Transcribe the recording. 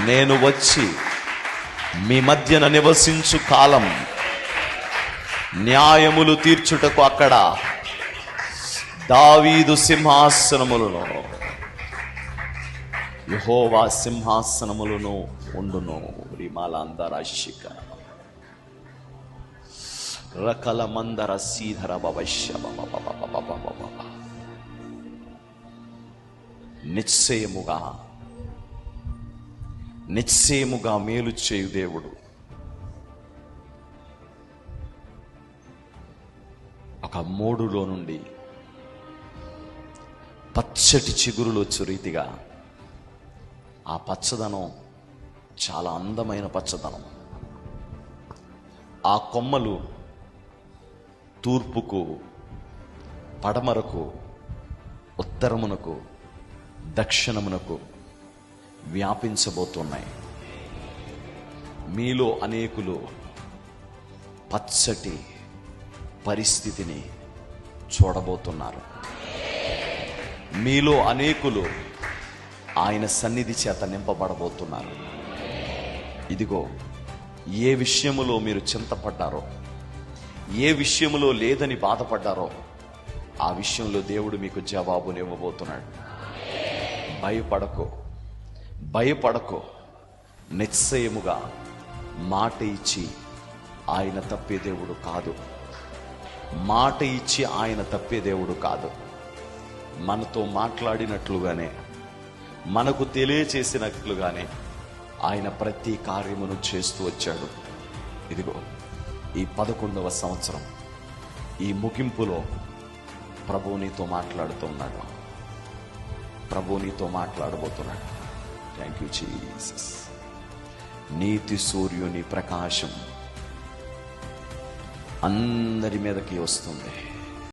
నేను వచ్చి మీ మధ్యన నివసించు కాలం, న్యాయములు తీర్చుటకు అక్కడ దావీదు సింహాసనములను, యెహోవా సింహాసనములను ఉండును. రిమాలాందరాశిక రకల మందర సీధర భవశ్య నిశ్చయముగా మేలు చేయు దేవుడు. ఒక మోడులో నుండి పచ్చటి చిగురులు వచ్చే రీతిగా ఆ పచ్చదనం చాలా అందమైన పచ్చదనం. ఆ కొమ్మలు తూర్పుకు, పడమరకు, ఉత్తరమునకు, దక్షిణమునకు వ్యాపించబోతున్నాయి. మీలో అనేకులు పచ్చటి పరిస్థితిని చూడబోతున్నారు. మీలో అనేకులు ఆయన సన్నిధి చేత నింపబడబోతున్నారు. ఇదిగో, ఏ విషయములో మీరు చింతపడ్డారో, ఏ విషయములో లేదని బాధపడ్డారో, ఆ విషయంలో దేవుడు మీకు జవాబునివ్వబోతున్నాడు. భయపడకు. నిశ్చయముగా మాట ఇచ్చి ఆయన తప్పే దేవుడు కాదు. మాట ఇచ్చి ఆయన తప్పే దేవుడు కాదు. మనతో మాట్లాడినట్లుగానే, మనకు తెలియచేసినట్లుగానే ఆయన ప్రతి కార్యమును చేస్తూ వచ్చాడు. ఇదిగో, ఈ 11వ సంవత్సరం ఈ ముగింపులో ప్రభువు నీతో మాట్లాడుతున్నాడు. ప్రభువు నీతో మాట్లాడబోతున్నాడు. Thank you Jesus. నీతి సూర్యుని ప్రకాశం అందరి మీదకి వస్తుంది.